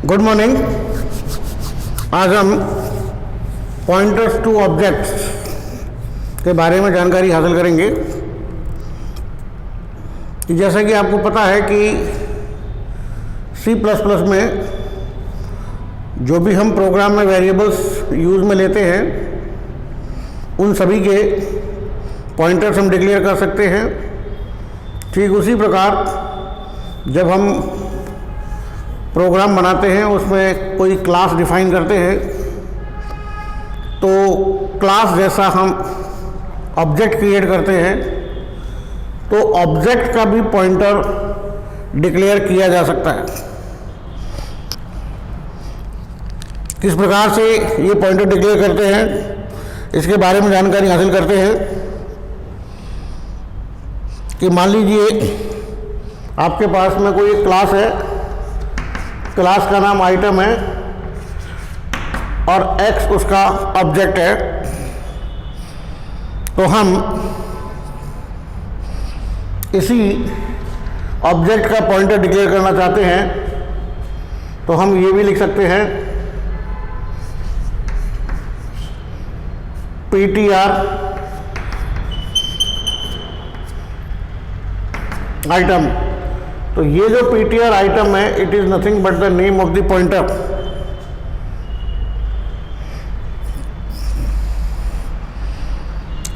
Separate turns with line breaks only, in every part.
Good morning. आज हम pointers two objects के बारे में जानकारी हासिल करेंगे। जैसा कि आपको पता है कि C++ में जो भी हम प्रोग्राम में वेरिएबल्स यूज़ में लेते हैं उन सभी के पॉइंटर्स हम डिक्लेयर कर सकते हैं। ठीक उसी प्रकार जब हम प्रोग्राम बनाते हैं उसमें कोई क्लास डिफाइन करते हैं तो क्लास जैसा हम ऑब्जेक्ट क्रिएट करते हैं तो ऑब्जेक्ट का भी पॉइंटर डिक्लेयर किया जा सकता है। किस प्रकार से ये पॉइंटर डिक्लेयर करते हैं इसके बारे में जानकारी हासिल करते हैं कि मान लीजिए आपके पास में कोई एक क्लास है, क्लास का नाम आइटम है और x उसका ऑब्जेक्ट है। तो हम इसी ऑब्जेक्ट का पॉइंटर डिक्लेयर करना चाहते हैं तो हम ये भी लिख सकते हैं ptr आइटम। तो ये जो ptr आइटम है it is nothing but the name of the pointer.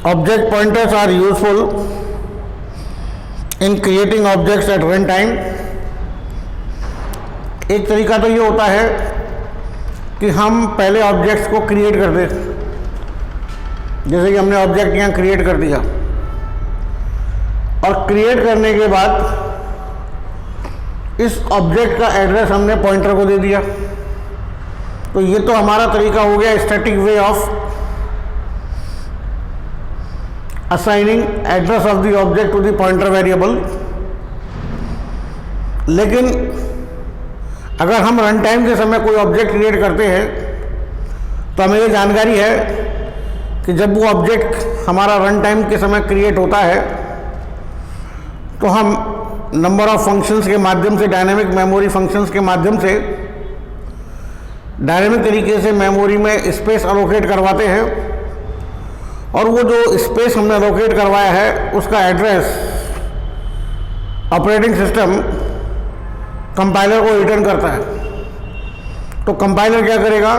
Object pointers are useful in creating objects at run time. एक तरीका तो ये होता है कि हम पहले ऑब्जेक्ट्स को क्रिएट कर दें, जैसे कि हमने ऑब्जेक्ट यहाँ क्रिएट कर दिया और क्रिएट करने के बाद इस ऑब्जेक्ट का एड्रेस हमने पॉइंटर को दे दिया। तो ये तो हमारा तरीका हो गया static way of assigning address of the object to the pointer variable. लेकिन अगर हम रन टाइम के समय कोई ऑब्जेक्ट क्रिएट करते हैं तो हमें ये जानकारी है कि जब वो ऑब्जेक्ट हमारा रन टाइम के समय क्रिएट होता है तो हम नंबर ऑफ फंक्शंस के माध्यम से, डायनेमिक मेमोरी फंक्शंस के माध्यम से डायनेमिक तरीके से मेमोरी में स्पेस अलोकेट करवाते हैं और वो जो स्पेस हमने अलोकेट करवाया है उसका एड्रेस ऑपरेटिंग सिस्टम कंपाइलर को रिटर्न करता है। तो कंपाइलर क्या करेगा,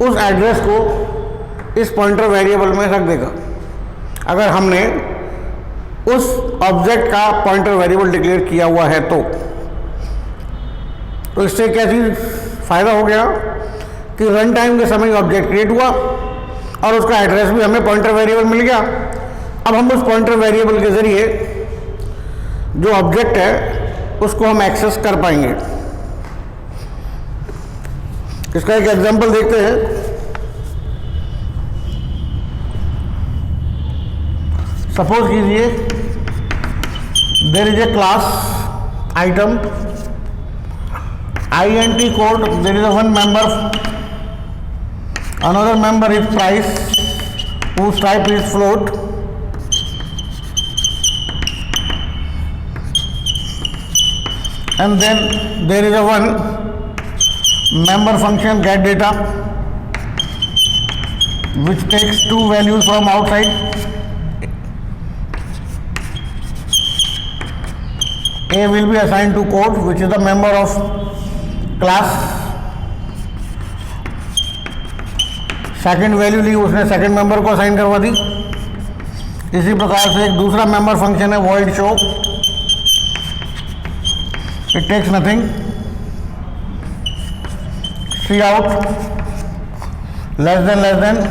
उस एड्रेस को इस पॉइंटर वेरिएबल में रख देगा अगर हमने उस ऑब्जेक्ट का पॉइंटर वेरिएबल डिक्लेयर किया हुआ है। तो इससे क्या चीज़ फ़ायदा हो गया कि रन टाइम के समय ऑब्जेक्ट क्रिएट हुआ और उसका एड्रेस भी हमें पॉइंटर वेरिएबल मिल गया। अब हम उस पॉइंटर वेरिएबल के ज़रिए जो ऑब्जेक्ट है उसको हम एक्सेस कर पाएंगे। इसका एक एग्जांपल देखते हैं। सपोज कीजिए there is a class item int code, there is a one member, another member is price whose type is float, and then there is a one member function get data which takes two values from outside. A will be assigned to code which is the member of class. Second value ली उसने second member को assign करवा दी। इसी प्रकार से एक दूसरा member function है void show, it takes nothing, C out less than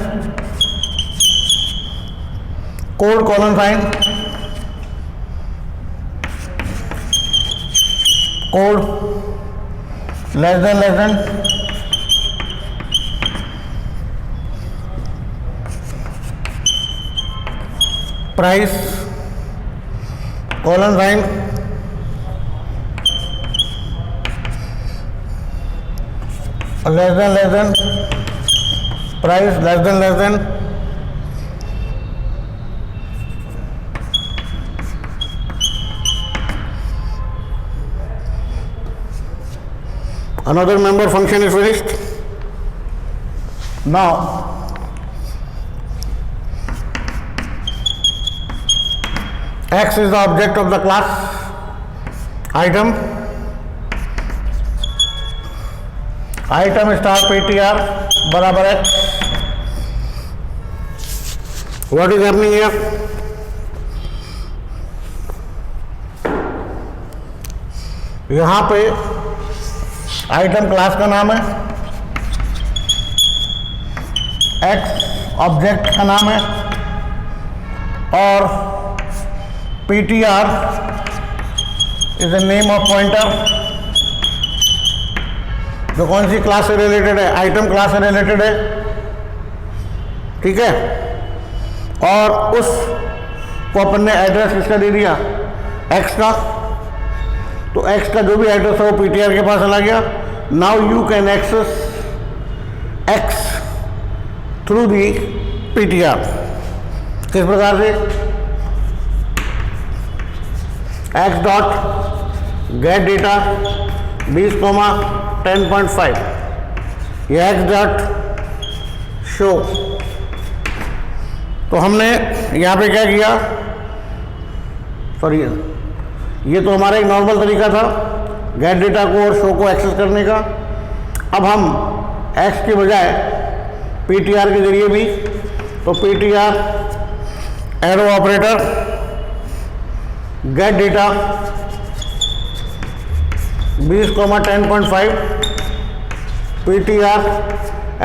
code colon sign, code less than price colon sign less than price less than another member function is finished. Now X is the object of the class item. Item star ptr बराबर X. What is happening here? यहाँ पे item class का नाम है, X object का नाम है और ptr is the name of pointer जो कौन सी क्लास से रिलेटेड है, आइटम क्लास से रिलेटेड है, ठीक है। और उस को अपन ने एड्रेस किसका दे दिया, X का, तो X का जो भी एड्रेस है वो ptr के पास चला गया। Now you can access X through the ptr। किस प्रकार से, X डॉट गेट डेटा 20,10.5, ये X डॉट शो। तो हमने यहाँ पे क्या किया, सॉरी ये तो हमारा एक नॉर्मल तरीका था गेट डेटा को और शो को एक्सेस करने का। अब हम X के बजाय ptr के जरिए भी, तो ptr arrow operator gate data 20,10.5 ptr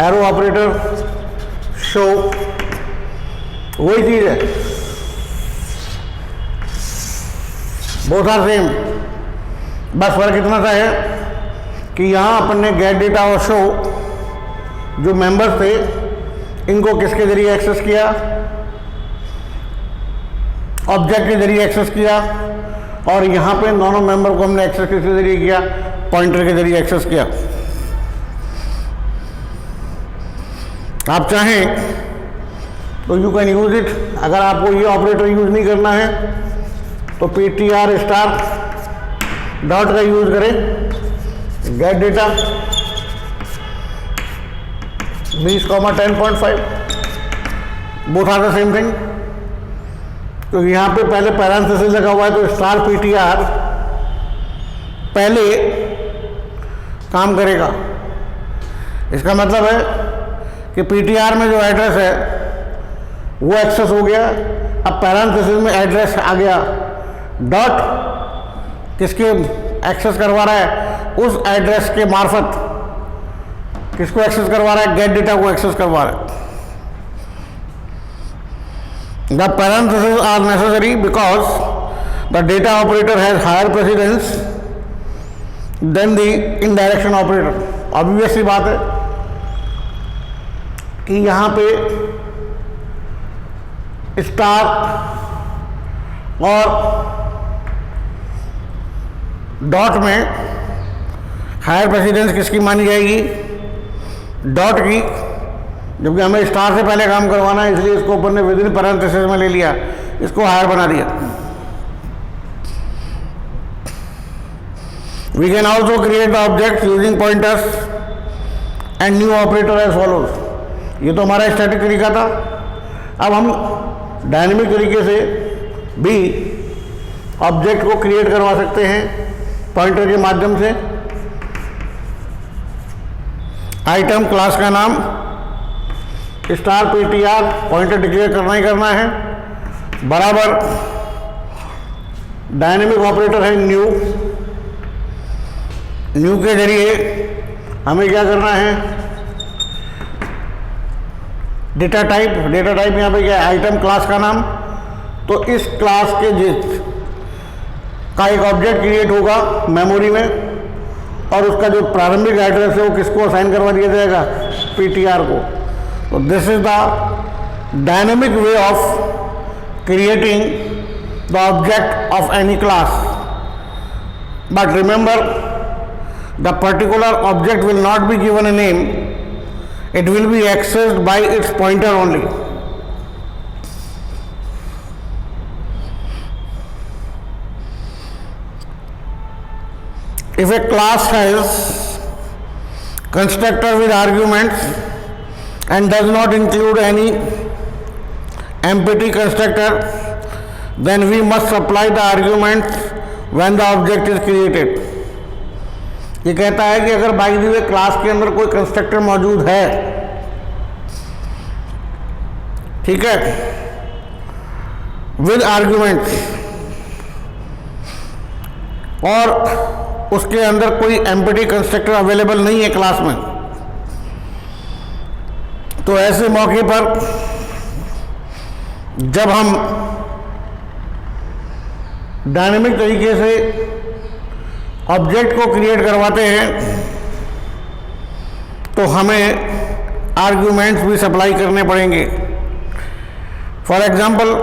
arrow operator show, वही चीज है, बोथ आर सेम। बस फर्क इतना सा है कि यहाँ अपन ने गेट डेटा और शो जो मेंबर्स थे इनको किसके जरिए एक्सेस किया, ऑब्जेक्ट के जरिए एक्सेस किया, और यहाँ पे दोनों मेंबर को हमने एक्सेस किसके जरिए किया, पॉइंटर के जरिए एक्सेस किया। आप चाहें तो यू कैन यूज इट, अगर आपको ये ऑपरेटर यूज नहीं करना है तो ptr स्टार डॉट का यूज करें, get data 20,10.5, both are the same thing. तो यहाँ पे पहले पैरेंथेसिस लगा हुआ है तो स्टार ptr पहले काम करेगा। इसका मतलब है कि ptr में जो एड्रेस है वो एक्सेस हो गया, अब पैरेंथेसिस में एड्रेस आ गया, डॉट किसके एक्सेस करवा रहा है, उस एड्रेस के मार्फत किसको एक्सेस करवा रहा है, गेट डेटा को एक्सेस करवा रहा है। The parenthesis are necessary because the data operator has higher precedence than the indirection operator. Obvious सी बात है कि यहाँ पे स्टार और डॉट में हायर प्रेसिडेंस किसकी मानी जाएगी, डॉट की, जबकि हमें स्टार से पहले काम करवाना है, इसलिए इसको अपन ने विदिन पैरेंथेसिस में ले लिया, इसको हायर बना दिया। We can also create the object using pointers and new operator as follows. ये तो हमारा स्टैटिक तरीका था। अब हम डायनेमिक तरीके से भी ऑब्जेक्ट को क्रिएट करवा सकते हैं पॉइंटर के माध्यम से। आइटम क्लास का नाम स्टार ptr, पॉइंटर डिक्लेयर करना ही करना है, बराबर डायनेमिक ऑपरेटर है न्यू। न्यू के जरिए हमें क्या करना है, डेटा टाइप यहाँ पे क्या है, आइटम क्लास का नाम। तो इस क्लास के जिस का एक ऑब्जेक्ट क्रिएट होगा मेमोरी में, और उसका जो प्रारंभिक एड्रेस है वो किसको असाइन करवा दिया जाएगा, ptr को। तो this is the dynamic way of creating the object of any class. But remember the particular object will not be given a name, it will be accessed by its pointer only. If a class has constructor with arguments and does not include any empty constructor, then we must supply the arguments when the object is created. ये कहता है कि अगर by the way class के अंदर कोई constructor मौजूद है, ठीक है, विद आर्ग्यूमेंट्स, और उसके अंदर कोई एम्प्टी कंस्ट्रक्टर अवेलेबल नहीं है क्लास में, तो ऐसे मौके पर जब हम डायनेमिक तरीके से ऑब्जेक्ट को क्रिएट करवाते हैं तो हमें आर्ग्यूमेंट्स भी सप्लाई करने पड़ेंगे। फॉर एग्जाम्पल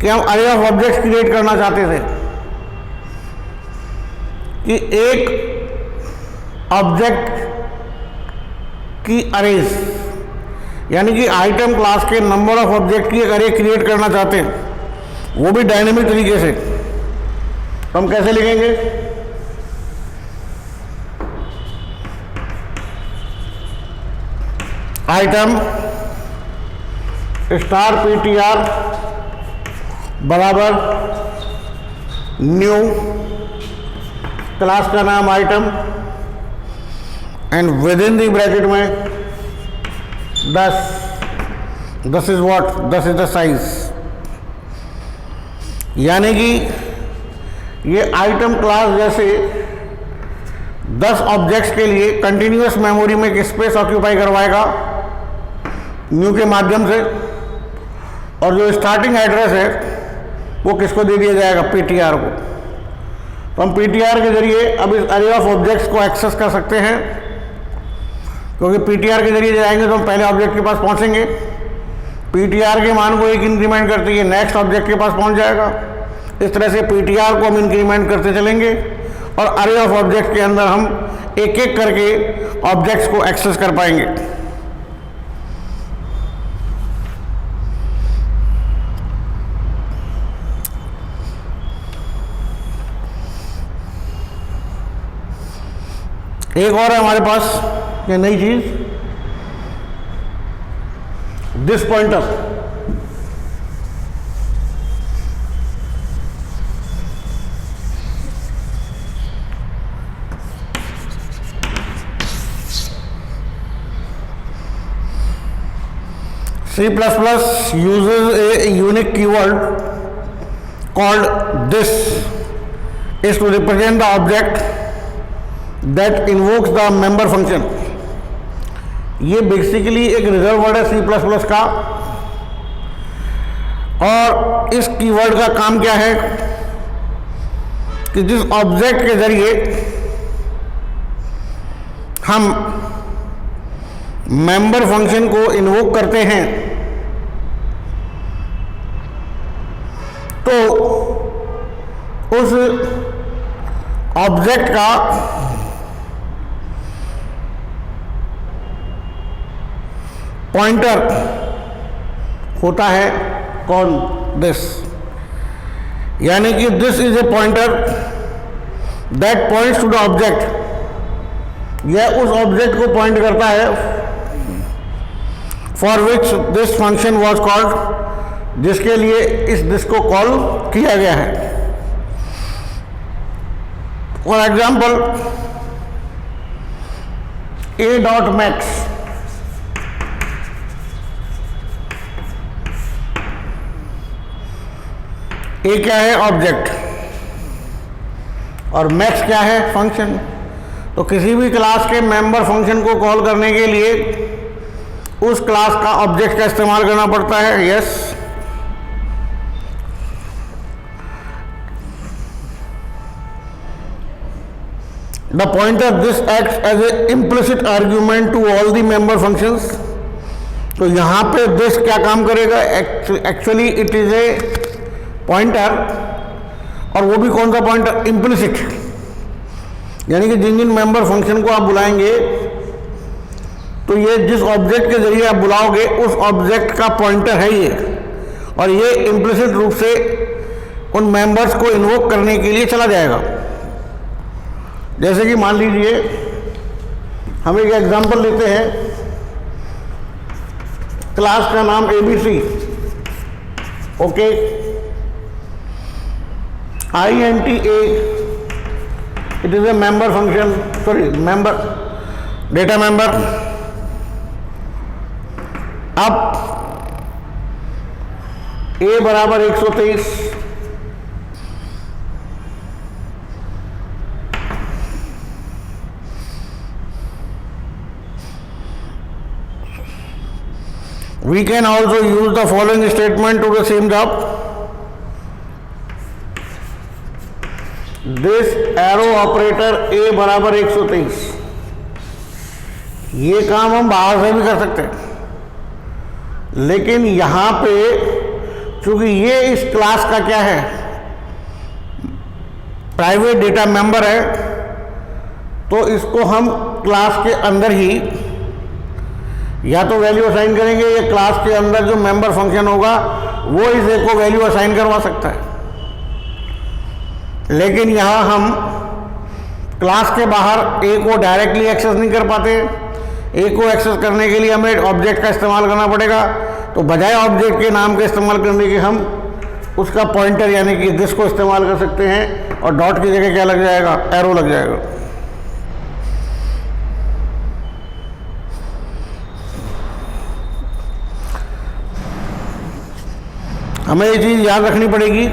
कि हम अरे ऑफ ऑब्जेक्ट्स क्रिएट करना चाहते थे कि एक ऑब्जेक्ट की अरेज, यानी कि आइटम क्लास के नंबर ऑफ ऑब्जेक्ट की एक अरे क्रिएट करना चाहते हैं, वो भी डायनेमिक तरीके से, तो हम कैसे लिखेंगे? आइटम स्टार PTR बराबर न्यू, क्लास का नाम item, and with in the bracket में 10 is what, 10 is the size. यानी कि ये आइटम क्लास जैसे 10 ऑब्जेक्ट्स के लिए कंटिन्यूअस मेमोरी में एक स्पेस ऑक्यूपाई करवाएगा न्यू के माध्यम से, और जो स्टार्टिंग एड्रेस है वो किसको दे दिया जाएगा? PTR को। तो हम PTR के जरिए अब इस अरे ऑफ ऑब्जेक्ट्स को एक्सेस कर सकते हैं, क्योंकि PTR के जरिए जाएंगे तो हम पहले ऑब्जेक्ट के पास पहुंचेंगे, PTR के मान को एक इंक्रीमेंट करते ही नेक्स्ट ऑब्जेक्ट के पास पहुंच जाएगा। इस तरह से PTR को हम इंक्रीमेंट करते चलेंगे और अरे ऑफ ऑब्जेक्ट के अंदर हम एक एक करके ऑब्जेक्ट्स को एक्सेस कर पाएंगे। एक और है हमारे पास ये नई चीज, this pointer. C++ uses a unique keyword called this is to represent the object that invokes the member function। ये बेसिकली एक रिजर्व वर्ड है C++ का, और इस कीवर्ड का काम क्या है कि जिस ऑब्जेक्ट के जरिए हम मेंबर फंक्शन को इन्वोक करते हैं तो उस ऑब्जेक्ट का पॉइंटर होता है कौन? दिस। यानी कि this is a pointer that points to the object. यह उस ऑब्जेक्ट को पॉइंट करता है for which this function was called, जिसके लिए इस दिस को कॉल किया गया है। फॉर एग्जाम्पल a.max, ए क्या है? ऑब्जेक्ट, और मैक्स क्या है? फंक्शन। तो किसी भी क्लास के मेंबर फंक्शन को कॉल करने के लिए उस क्लास का ऑब्जेक्ट का इस्तेमाल करना पड़ता है। Yes, the pointer this acts as a implicit argument to all the member functions. तो यहाँ पे दिस क्या काम करेगा? Actually it is a pointer, और वो भी कौन सा पॉइंटर? इम्प्लिसिट। यानी कि जिन जिन मेंबर फंक्शन को आप बुलाएंगे तो ये जिस ऑब्जेक्ट के जरिए आप बुलाओगे उस ऑब्जेक्ट का पॉइंटर है ये, और ये इम्प्लिसिट रूप से उन मेंबर्स को इन्वोक करने के लिए चला जाएगा। जैसे कि मान लीजिए हम एक एग्जांपल लेते हैं, क्लास का नाम ABC, okay. INT A, it is A member function, sorry member, data member. अब A बराबर 123, we can also use the following statement to the same job. This arrow operator A बराबर 123, ये काम हम बाहर से भी कर सकते हैं, लेकिन यहां पे चूंकि ये इस क्लास का क्या है, प्राइवेट डेटा मेंबर है, तो इसको हम क्लास के अंदर ही या तो वैल्यू असाइन करेंगे, या क्लास के अंदर जो मेंबर फंक्शन होगा वो इस ए को वैल्यू असाइन करवा सकता है। लेकिन यहां हम क्लास के बाहर ए को डायरेक्टली एक्सेस नहीं कर पाते। ए को एक्सेस करने के लिए हमें ऑब्जेक्ट का इस्तेमाल करना पड़ेगा, तो बजाय ऑब्जेक्ट के नाम का इस्तेमाल करने के हम उसका पॉइंटर यानी कि दिस को इस्तेमाल कर सकते हैं, और डॉट की जगह क्या लग जाएगा, एरो लग जाएगा। हमें ये चीज़ याद रखनी पड़ेगी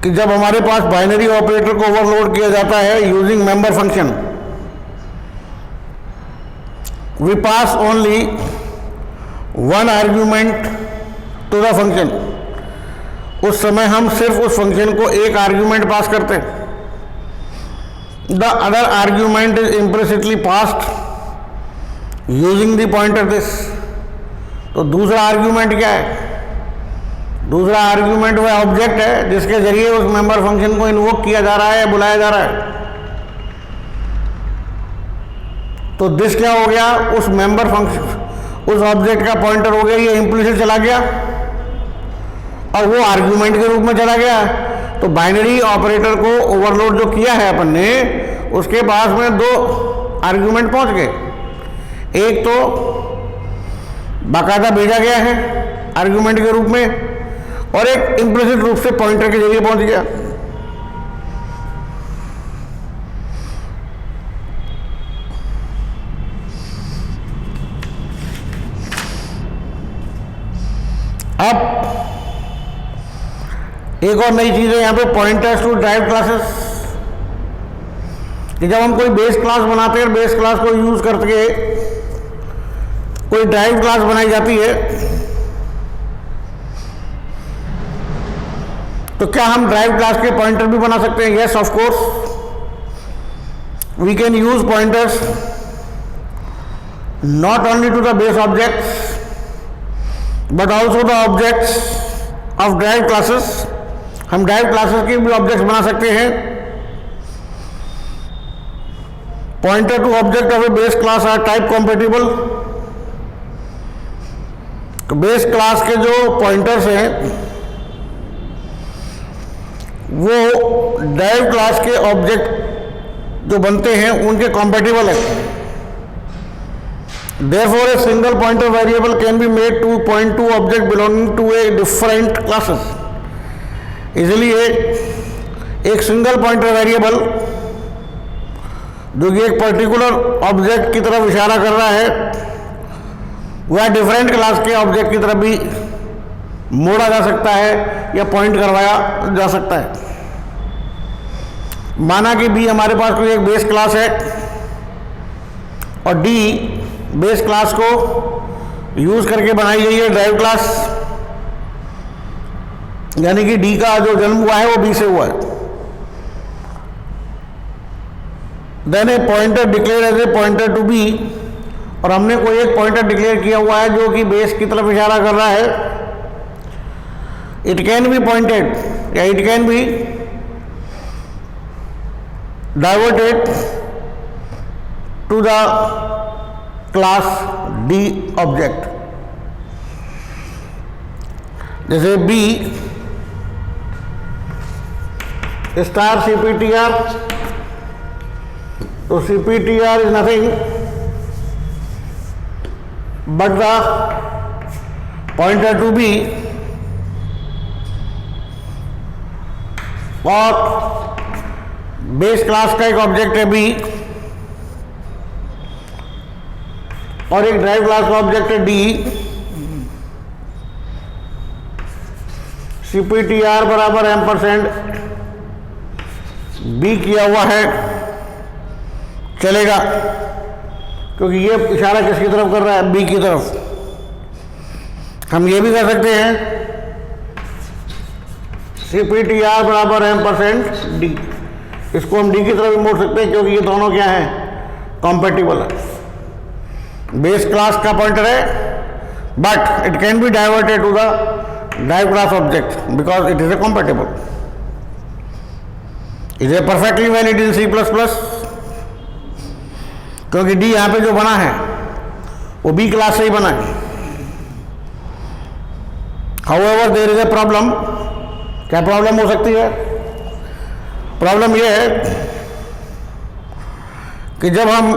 कि जब हमारे पास बाइनरी ऑपरेटर को ओवरलोड किया जाता है using member function, we pass only one argument to the function. उस समय हम सिर्फ उस फंक्शन को एक आर्ग्यूमेंट पास करते हैं। The other argument is implicitly passed using the pointer this. तो दूसरा आर्ग्यूमेंट क्या है? दूसरा आर्ग्यूमेंट वह ऑब्जेक्ट है जिसके जरिए उस मेंबर फंक्शन को इन्वोक किया जा रहा है, बुलाया जा रहा है। तो दिस क्या हो गया? उस मेंबर फंक्शन, उस ऑब्जेक्ट का पॉइंटर हो गया, ये इम्प्लिसिट चला गया और वो आर्ग्यूमेंट के रूप में चला गया। तो बाइनरी ऑपरेटर को ओवरलोड जो किया है अपन ने, उसके पास में दो आर्ग्यूमेंट पहुंच गए। एक तो बाकायदा भेजा गया है आर्ग्यूमेंट के रूप में, और एक इम्प्लिसिट रूप से पॉइंटर के जरिए पहुंच गया। अब एक और नई चीज है यहां पे, पॉइंटर्स टू ड्राइव क्लासेस। कि जब हम कोई बेस क्लास बनाते हैं, बेस क्लास को यूज करके कोई ड्राइव क्लास बनाई जाती है, तो क्या हम ड्राइव क्लास के पॉइंटर भी बना सकते हैं? Yes, of course we can use pointers not only to the base objects but also the objects of drive classes. हम ड्राइव क्लासेस के भी ऑब्जेक्ट्स बना सकते हैं। Pointer to object of a base class are type compatible. तो base class के जो pointers हैं वो ड्राइव क्लास के ऑब्जेक्ट जो बनते हैं उनके कॉम्पेटिबल है। Therefore, a single pointer variable can be made to point to object belonging to a different classes. इसलिए एक सिंगल पॉइंटर वेरिएबल जो कि एक पर्टिकुलर ऑब्जेक्ट की तरफ इशारा कर रहा है, वह डिफरेंट क्लास के ऑब्जेक्ट की तरफ भी मोड़ा जा सकता है या पॉइंट करवाया जा सकता है। माना कि बी हमारे पास कोई एक बेस क्लास है और डी बेस क्लास को यूज करके बनाई गई है ड्राइव क्लास, यानी कि डी का जो जन्म हुआ है वो बी से हुआ है। Then a pointer declare as a pointer to B, और हमने कोई एक पॉइंटर डिक्लेयर किया हुआ है जो कि बेस की तरफ इशारा कर रहा है। इट कैन बी पॉइंटेड या it can be diverted to the class D object. जैसे बी स्टार CPTR तो CPTR is nothing but the pointer to B और बेस क्लास का एक ऑब्जेक्ट है B और एक ड्राइव क्लास का ऑब्जेक्ट है D। CPTR बराबर एम्परसेंड B किया हुआ है, चलेगा, क्योंकि ये इशारा किसकी तरफ कर रहा है? B की तरफ। हम ये भी कर सकते हैं CPTR बराबर एम्परसेंड D, इसको हम D की तरफ भी मोड़ सकते हैं क्योंकि ये दोनों क्या है? कॉम्पेटिबल है। बेस क्लास का पॉइंटर है but it can be diverted to the drive class object because it is a compatible. Is a perfectly valid in C++ क्योंकि D यहां पे जो बना है वो B क्लास से ही बना है। However there is a problem. क्या प्रॉब्लम हो सकती है? प्रॉब्लम यह है कि जब हम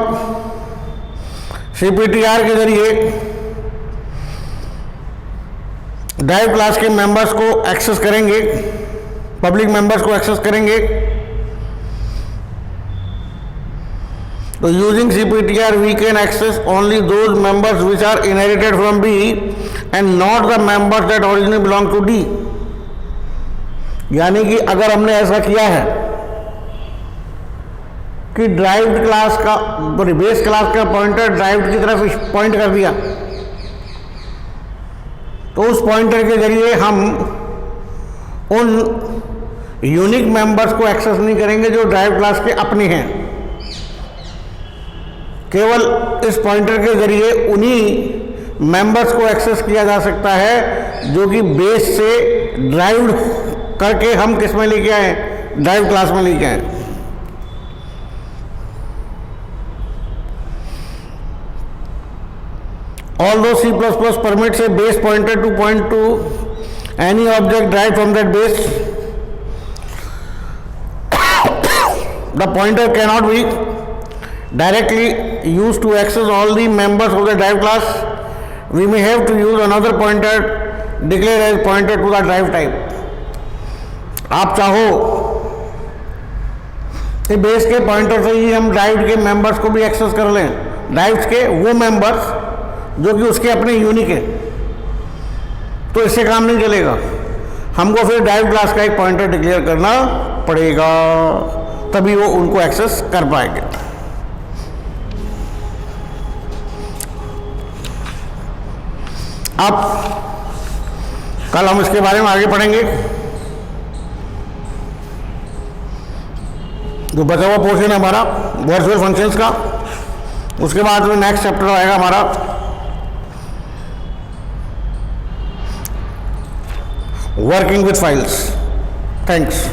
CPTR के जरिए ड्राइव क्लास के मेंबर्स को एक्सेस करेंगे, पब्लिक मेंबर्स को एक्सेस करेंगे, तो using CPTR we can access only those members which are inherited from B and not the members that originally belong to D। यानी कि अगर हमने ऐसा किया है कि ड्राइव्ड क्लास का बेस क्लास का पॉइंटर ड्राइव्ड की तरफ पॉइंट कर दिया, तो उस पॉइंटर के जरिए हम उन यूनिक मेंबर्स को एक्सेस नहीं करेंगे जो ड्राइव क्लास के अपने हैं। केवल इस पॉइंटर के जरिए उन्हीं मेंबर्स को एक्सेस किया जा सकता है जो कि बेस से ड्राइव्ड करके हम किस में लेके आए? ड्राइव क्लास में लेके आए। Although C++ permits a base pointer to point to any object derived from that base, the pointer cannot be directly used to access all the members of the drive class. We may have to use another pointer declared as pointer to the drive type. आप चाहो कि base के pointer से ही हम drive के members को भी access कर लें, ड्राइव्स के वो मेंबर्स जो कि उसके अपने यूनिक है, तो इससे काम नहीं चलेगा। हमको फिर ड्राइव क्लास का एक पॉइंटर डिक्लेयर करना पड़ेगा, तभी वो उनको एक्सेस कर पाएंगे। अब कल हम इसके बारे में आगे पढ़ेंगे। जो बचा हुआ पोर्शन है हमारा वर्चुअल फंक्शंस का, उसके बाद में नेक्स्ट चैप्टर आएगा हमारा वर्किंग विथ फाइल्स। थैंक्स।